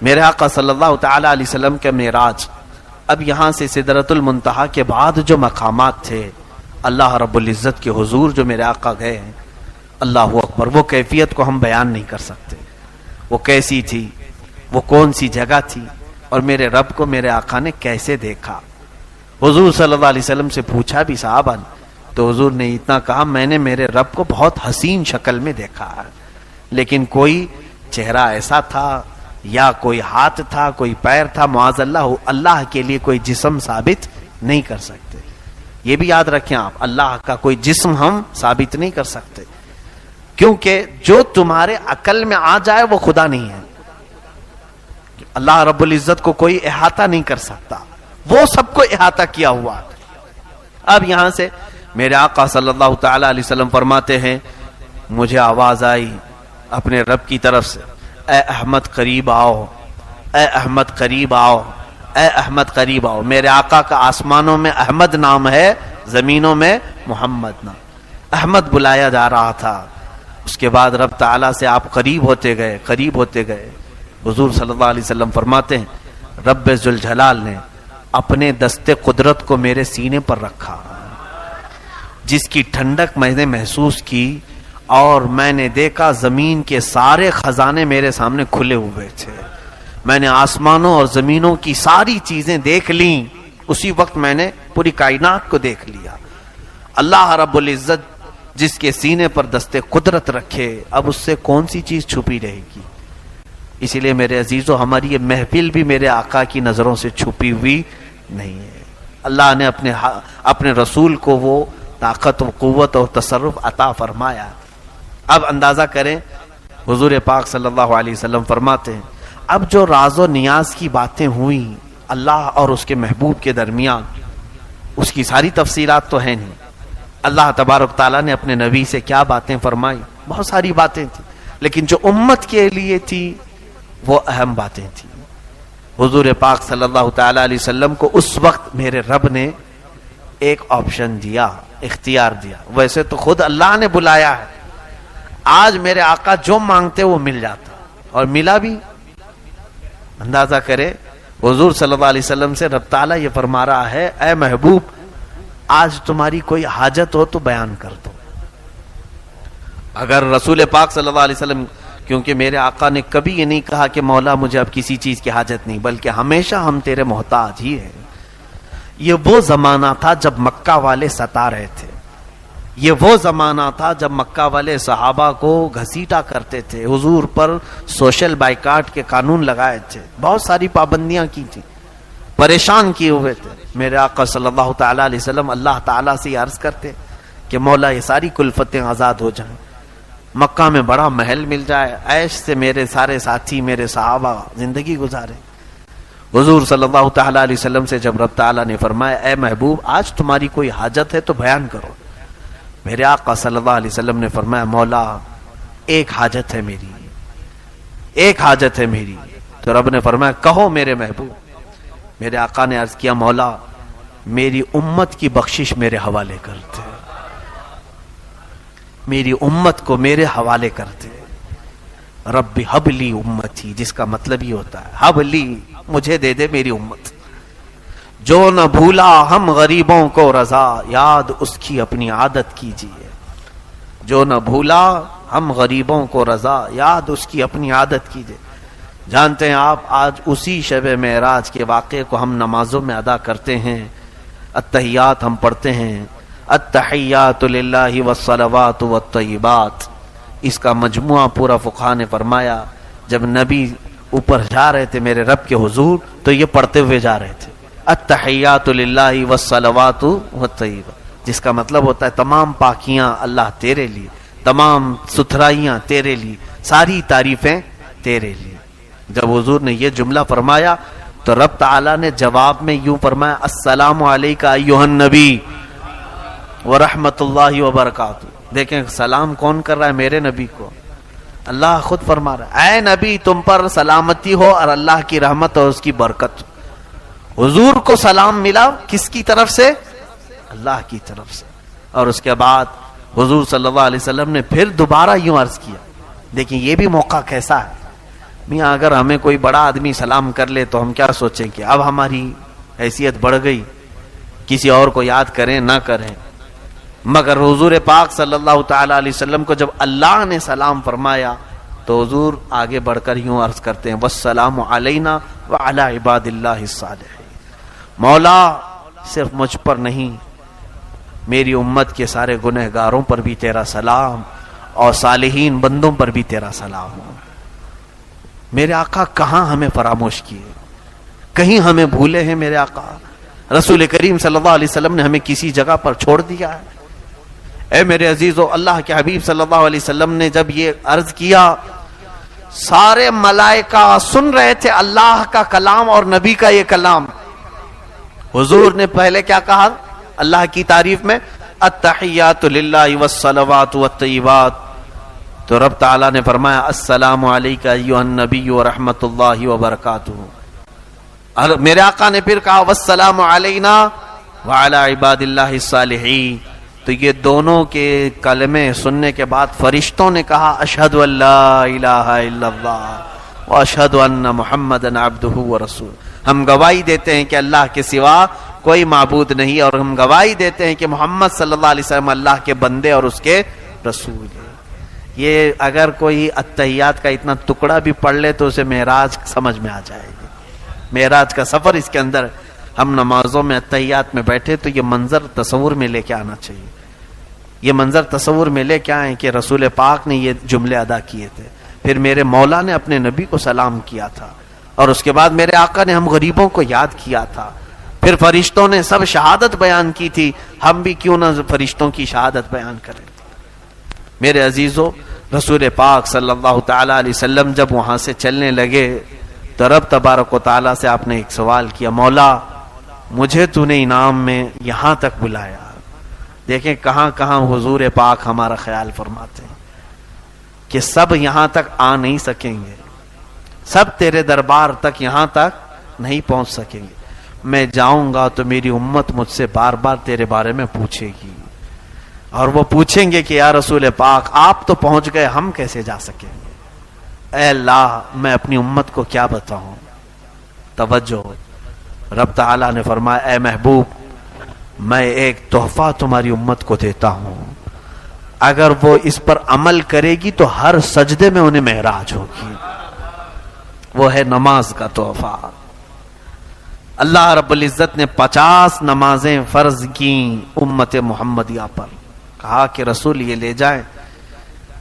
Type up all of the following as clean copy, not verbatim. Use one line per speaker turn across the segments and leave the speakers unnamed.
میرے آقا صلی اللہ تعالی علیہ وسلم کے معراج، اب یہاں سے سدرۃ المنتہا کے بعد جو مقامات تھے، اللہ رب العزت کے حضور جو میرے آقا گئے ہیں، اللہ اکبر، وہ کیفیت کو ہم بیان نہیں کر سکتے، وہ کیسی تھی، وہ کون سی جگہ تھی، اور میرے رب کو میرے آقا نے کیسے دیکھا۔ حضور صلی اللہ علیہ وسلم سے پوچھا بھی صحابہ نے، تو حضور نے اتنا کہا، میں نے میرے رب کو بہت حسین شکل میں دیکھا ہے، لیکن کوئی چہرہ ایسا تھا یا کوئی ہاتھ تھا، کوئی پیر تھا، معاذ اللہ، اللہ کے لیے کوئی جسم ثابت نہیں کر سکتے۔ یہ بھی یاد رکھیں آپ، اللہ کا کوئی جسم ہم ثابت نہیں کر سکتے، کیونکہ جو تمہارے عقل میں آ جائے وہ خدا نہیں ہے۔ اللہ رب العزت کو کوئی احاطہ نہیں کر سکتا، وہ سب کو احاطہ کیا ہوا۔ اب یہاں سے میرے آقا صلی اللہ تعالی علیہ وسلم فرماتے ہیں، مجھے آواز آئی اپنے رب کی طرف سے، اے احمد قریب آؤ، اے احمد قریب آؤ، اے احمد قریب آؤ۔ میرے آقا کا آسمانوں میں احمد نام ہے، زمینوں میں محمد نام، احمد بلایا جا رہا تھا۔ اس کے بعد رب تعالیٰ سے آپ قریب ہوتے گئے، قریب ہوتے گئے۔ حضور صلی اللہ علیہ وسلم فرماتے ہیں، رب ذوالجلال نے اپنے دستے قدرت کو میرے سینے پر رکھا، جس کی ٹھنڈک میں نے محسوس کی، اور میں نے دیکھا زمین کے سارے خزانے میرے سامنے کھلے ہوئے تھے۔ میں نے آسمانوں اور زمینوں کی ساری چیزیں دیکھ لیں، اسی وقت میں نے پوری کائنات کو دیکھ لیا۔ اللہ رب العزت جس کے سینے پر دستے قدرت رکھے، اب اس سے کون سی چیز چھپی رہے گی؟ اسی لیے میرے عزیزو، ہماری یہ محفل بھی میرے آقا کی نظروں سے چھپی ہوئی نہیں ہے۔ اللہ نے اپنے رسول کو وہ طاقت و قوت اور تصرف عطا فرمایا۔ اب اندازہ کریں، حضور پاک صلی اللہ علیہ وسلم فرماتے ہیں، اب جو راز و نیاز کی باتیں ہوئیں اللہ اور اس کے محبوب کے درمیان، اس کی ساری تفصیلات تو ہیں نہیں۔ اللہ تبارک تعالیٰ نے اپنے نبی سے کیا باتیں فرمائی، بہت ساری باتیں تھیں، لیکن جو امت کے لیے تھی وہ اہم باتیں تھیں۔ حضور پاک صلی اللہ تعالی علیہ وسلم کو اس وقت میرے رب نے ایک آپشن دیا، اختیار دیا۔ ویسے تو خود اللہ نے بلایا ہے، آج میرے آقا جو مانگتے وہ مل جاتا، اور ملا بھی۔ اندازہ کرے، حضور صلی اللہ علیہ وسلم سے رب تعالیٰ یہ فرما رہا ہے، اے محبوب، آج تمہاری کوئی حاجت ہو تو بیان کر دو۔ اگر رسول پاک صلی اللہ علیہ وسلم، کیونکہ میرے آقا نے کبھی یہ نہیں کہا کہ مولا مجھے اب کسی چیز کی حاجت نہیں، بلکہ ہمیشہ ہم تیرے محتاج ہی ہیں۔ یہ وہ زمانہ تھا جب مکہ والے ستا رہے تھے، یہ وہ زمانہ تھا جب مکہ والے صحابہ کو گھسیٹا کرتے تھے، حضور پر سوشل بائیکاٹ کے قانون لگائے تھے، بہت ساری پابندیاں کی تھی، پریشان کیے ہوئے تھے۔ میرے آقا صلی اللہ تعالی علیہ وسلم اللہ تعالیٰ سے یہ عرض کرتے کہ مولا یہ ساری کلفتیں آزاد ہو جائیں، مکہ میں بڑا محل مل جائے، عیش سے میرے سارے ساتھی، میرے صحابہ زندگی گزارے۔ حضور صلی اللہ تعالی علیہ وسلم سے جب رب تعالیٰ نے فرمایا، اے محبوب، آج تمہاری کوئی حاجت ہے تو بیان کرو، میرے آقا صلی اللہ علیہ وسلم نے فرمایا، مولا ایک حاجت ہے میری، ایک حاجت ہے میری۔ تو رب نے فرمایا، کہو میرے محبوب۔ میرے آقا نے عرض کیا، مولا میری امت کی بخشش میرے حوالے کرتے، میری امت کو میرے حوالے کرتے۔ رب حب لی امتی، جس کا مطلب یہ ہوتا ہے حب لی، مجھے دے دے میری امت۔ جو نہ بھولا ہم غریبوں کو رضا، یاد اس کی اپنی عادت کیجیے۔ جو نہ بھولا ہم غریبوں کو رضا، یاد اس کی اپنی عادت کیجیے۔ جانتے ہیں آپ، آج اسی شب معراج کے واقعے کو ہم نمازوں میں ادا کرتے ہیں، التحیات ہم پڑھتے ہیں، التحیات للہ والصلوات والطیبات۔ اس کا مجموعہ پورا فقہاء نے فرمایا، جب نبی اوپر جا رہے تھے میرے رب کے حضور تو یہ پڑھتے ہوئے جا رہے تھے، التحیات للہ والصلوات والطیبات، جس کا مطلب ہوتا ہے تمام پاکیاں اللہ تیرے لیے، تمام ستھرائیاں تیرے لیے، ساری تعریفیں تیرے لیے۔ جب حضور نے یہ جملہ فرمایا تو رب تعالیٰ نے جواب میں یوں فرمایا، السلام علیکہ ایھا النبی ورحمۃ اللہ وبرکاتہ۔ دیکھیں سلام کون کر رہا ہے؟ میرے نبی کو اللہ خود فرما رہا ہے، اے نبی تم پر سلامتی ہو اور اللہ کی رحمت اور اس کی برکت۔ حضور کو سلام ملا کس کی طرف سے؟ اللہ کی طرف سے۔ اور اس کے بعد حضور صلی اللہ علیہ وسلم نے پھر دوبارہ یوں عرض کیا، دیکھیں یہ بھی موقع کیسا ہے، میاں اگر ہمیں کوئی بڑا آدمی سلام کر لے تو ہم کیا سوچیں کہ اب ہماری حیثیت بڑھ گئی، کسی اور کو یاد کریں نہ کریں. مگر حضور پاک صلی اللہ تعالی علیہ وسلم کو جب اللہ نے سلام فرمایا تو حضور آگے بڑھ کر یوں عرض کرتے ہیں والسلام علینا وعلی عباد اللہ الصالحین. مولا صرف مجھ پر نہیں، میری امت کے سارے گنہگاروں پر بھی تیرا سلام اور صالحین بندوں پر بھی تیرا سلام ہو. میرے آقا کہاں ہمیں فراموش کیے، کہیں ہمیں بھولے ہیں میرے آقا؟ رسول کریم صلی اللہ علیہ وسلم نے ہمیں کسی جگہ پر چھوڑ دیا ہے؟ اے میرے عزیزو، اللہ کے حبیب صلی اللہ علیہ وسلم نے جب یہ عرض کیا، سارے ملائکہ سن رہے تھے اللہ کا کلام اور نبی کا یہ کلام. حضور نے پہلے کیا کہا اللہ کی تعریف میں؟ التحیات للہ والصلوات والطیبات. تو رب تعالیٰ نے فرمایا السلام علیکہ ایھا النبی ورحمۃ اللہ وبرکاتہ. اور میرے آقا نے پھر کہا والسلام علینا وعلی عباد اللہ الصالحین. تو یہ دونوں کے کلمے سننے کے بعد فرشتوں نے کہا اشہد ان لا الہ الا اللہ واشہد ان محمدا عبدہ ورسولہ. ہم گواہی دیتے ہیں کہ اللہ کے سوا کوئی معبود نہیں، اور ہم گواہی دیتے ہیں کہ محمد صلی اللہ علیہ وسلم اللہ کے بندے اور اس کے رسول ہیں. یہ اگر کوئی اتحیات کا اتنا ٹکڑا بھی پڑھ لے تو اسے معراج سمجھ میں آ جائے گی. معراج کا سفر اس کے اندر، ہم نمازوں میں اتحیات میں بیٹھے تو یہ منظر تصور میں لے کے آنا چاہیے. یہ منظر تصور میں لے کے آئیں کہ رسول پاک نے یہ جملے ادا کیے تھے، پھر میرے مولا نے اپنے نبی کو سلام کیا تھا، اور اس کے بعد میرے آقا نے ہم غریبوں کو یاد کیا تھا، پھر فرشتوں نے سب شہادت بیان کی تھی، ہم بھی کیوں نہ فرشتوں کی شہادت بیان کریں. میرے عزیزو، رسول پاک صلی اللہ تعالی علیہ وسلم جب وہاں سے چلنے لگے تو رب تبارک و تعالیٰ سے آپ نے ایک سوال کیا، مولا مجھے تو نے انعام میں یہاں تک بلایا. دیکھیں کہاں کہاں حضور پاک ہمارا خیال فرماتے ہیں کہ سب یہاں تک آ نہیں سکیں گے، سب تیرے دربار تک یہاں تک نہیں پہنچ سکیں گے. میں جاؤں گا تو میری امت مجھ سے بار بار تیرے بارے میں پوچھے گی، اور وہ پوچھیں گے کہ یا رسول پاک آپ تو پہنچ گئے، ہم کیسے جا سکیں گے؟ اے اللہ میں اپنی امت کو کیا بتاؤں؟ توجہ، رب تعالیٰ نے فرمایا اے محبوب میں ایک تحفہ تمہاری امت کو دیتا ہوں، اگر وہ اس پر عمل کرے گی تو ہر سجدے میں انہیں معراج ہوگی. وہ ہے نماز کا تحفہ. اللہ رب العزت نے 50 نمازیں فرض کی امت محمدیہ پر، کہا کہ رسول یہ لے جائیں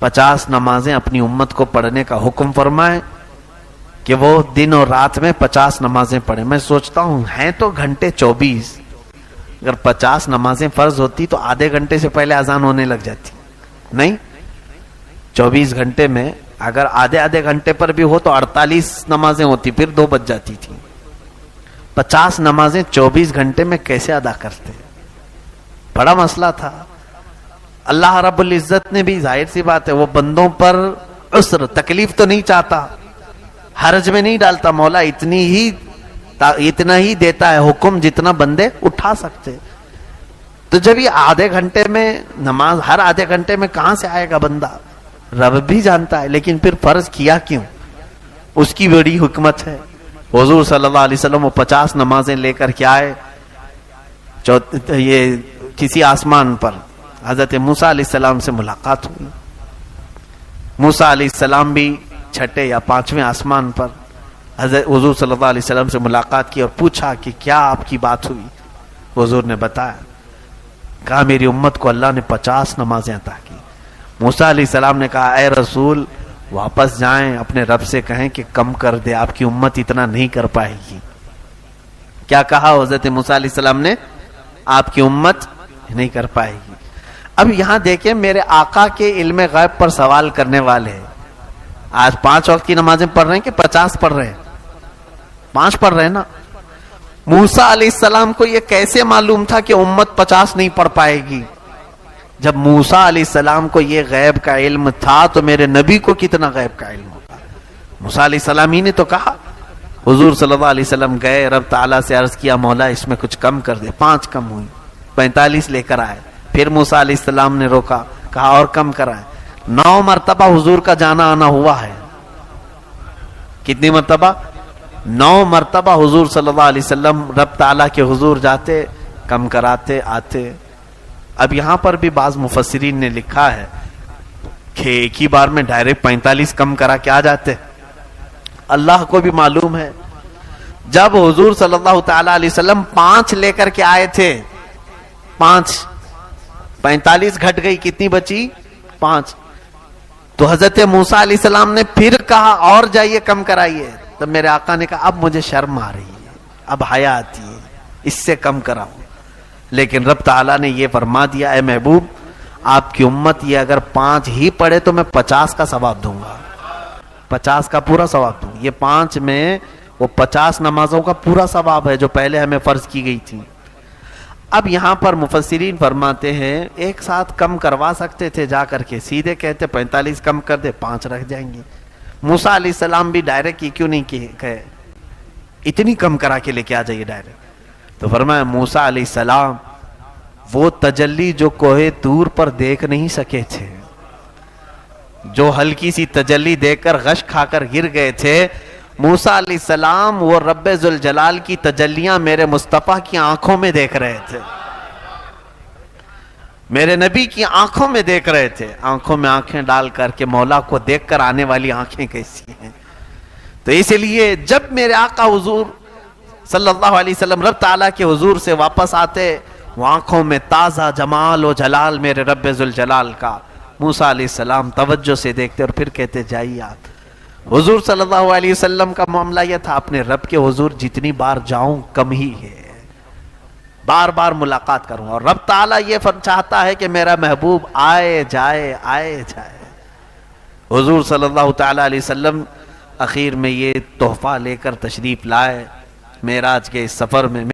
50 نمازیں اپنی امت کو پڑھنے کا حکم فرمائیں کہ وہ دن اور رات میں 50 نمازیں پڑھیں. میں سوچتا ہوں ہیں تو گھنٹے 24، اگر 50 نمازیں فرض ہوتی تو آدھے گھنٹے سے پہلے اذان ہونے لگ جاتی. نہیں، 24 گھنٹے میں اگر آدھے گھنٹے پر بھی ہو تو 48 نمازیں ہوتی، پھر 2 بج جاتی تھی. 50 نمازیں 24 گھنٹے میں کیسے ادا کرتے؟ بڑا مسئلہ تھا. اللہ رب العزت نے بھی ظاہر سی بات ہے وہ بندوں پر عسر تکلیف تو نہیں چاہتا، حرج میں نہیں ڈالتا. مولا اتنا ہی دیتا ہے حکم جتنا بندے اٹھا سکتے. تو جب یہ آدھے گھنٹے میں نماز، ہر آدھے گھنٹے میں کہاں سے آئے گا بندہ؟ رب بھی جانتا ہے، لیکن پھر فرض کیا کیوں؟ اس کی بڑی حکمت ہے. حضور صلی اللہ علیہ وسلم وہ 50 نمازیں لے کر کے آئے. یہ کسی آسمان پر حضرت موسیٰ علیہ السلام سے ملاقات ہوئی. موسیٰ علیہ السلام بھی 6 یا 5ویں آسمان پر حضرت حضور صلی اللہ علیہ وسلم سے ملاقات کی اور پوچھا کہ کیا آپ کی بات ہوئی؟ حضور نے بتایا، کہا میری امت کو اللہ نے 50 نمازیں عطا کی. موسیٰ علیہ السلام نے کہا اے رسول واپس جائیں اپنے رب سے کہیں کہ کم کر دے، آپ کی امت اتنا نہیں کر پائے گی. کیا کہا حضرت موسیٰ علیہ السلام نے؟ آپ کی امت نہیں کر پائے گی. اب یہاں دیکھیں میرے آقا کے علم غیب پر سوال کرنے والے ہیں. آج 5 وقت کی نمازیں پڑھ رہے ہیں کہ 50 پڑھ رہے ہیں؟ 5 پڑھ رہے ہیں نا. موسیٰ علیہ السلام کو یہ کیسے معلوم تھا کہ امت 50 نہیں پڑھ پائے گی؟ جب موسیٰ علیہ السلام کو یہ غیب کا علم تھا تو میرے نبی کو کتنا غیب کا علم ہوگا؟ موسیٰ علیہ السلام ہی نے تو کہا. حضور صلی اللہ علیہ وسلم گئے رب تعالیٰ سے عرض کیا مولا اس میں کچھ کم کر دے. 5 کم ہوئی، 45 لے کر آئے. پھر موسیٰ علیہ السلام نے روکا، کہا اور کم کرائے. 9 مرتبہ حضور کا جانا آنا ہوا ہے. کتنی مرتبہ؟ 9 مرتبہ حضور صلی اللہ علیہ وسلم رب تعالیٰ کے حضور جاتے، کم کراتے، آتے۔ اب یہاں پر بھی بعض مفسرین نے لکھا ہے کہ ایک ہی بار میں ڈائریکٹ 45 کم کرا کے آ جاتے۔ اللہ کو بھی معلوم ہے جب حضور صلی اللہ تعالیٰ علیہ وسلم 5 لے کر کے آئے تھے، 45 گھٹ گئی، کتنی بچی؟ 5۔ تو حضرت موسیٰ علیہ السلام نے پھر کہا اور جائیے کم کرائیے، تب میرے آقا نے کہا اب مجھے شرم آ رہی ہے، اب حیا آتی ہے، اس سے کم کراؤ۔ لیکن رب تعالیٰ نے یہ فرما دیا، اے محبوب آپ کی امت یہ اگر 5 ہی پڑھے تو میں 50 کا ثواب دوں گا، 50 کا پورا ثواب دوں گا۔ یہ 5 میں وہ 50 نمازوں کا پورا ثواب ہے جو پہلے ہمیں فرض کی گئی تھی۔ اب یہاں پر مفسرین فرماتے ہیں ایک ساتھ کم کروا سکتے تھے، جا کر کے سیدھے کہتے 45 کم کر دے، 5 رکھ جائیں گے۔ موسیٰ علیہ السلام بھی ڈائریکٹ کی کیوں نہیں کہے اتنی کم کرا کے لے کے آ جائیے ڈائریکٹ؟ تو فرمایا موسیٰ علیہ السلام وہ تجلی جو کوہ طور پر دیکھ نہیں سکے تھے، جو ہلکی سی تجلی دیکھ کر غش کھا کر گر گئے تھے، موسیٰ علیہ السلام وہ رب ذوالجلال کی تجلیاں میرے مصطفیٰ کی آنکھوں میں دیکھ رہے تھے، میرے نبی کی آنکھوں میں دیکھ رہے تھے۔ آنکھوں میں آنکھیں ڈال کر کے مولا کو دیکھ کر آنے والی آنکھیں کیسی ہیں؟ تو اس لیے جب میرے آقا حضور صلی اللہ علیہ وسلم رب تعالیٰ کے حضور سے واپس آتے، وہ آنکھوں میں تازہ جمال و جلال میرے رب ذوالجلال کا، موسیٰ علیہ السلام توجہ سے دیکھتے اور پھر کہتے جائیے آپ۔ حضور صلی اللہ علیہ وسلم کا معاملہ یہ تھا، اپنے رب کے حضور جتنی بار جاؤں کم ہی ہے، بار بار ملاقات کروں، اور رب تعالیٰ یہ چاہتا ہے کہ میرا محبوب آئے جائے آئے جائے۔ حضور صلی اللہ تعالیٰ علیہ وسلم اخیر میں یہ تحفہ لے کر تشریف لائے معراج کے اس سفر میں۔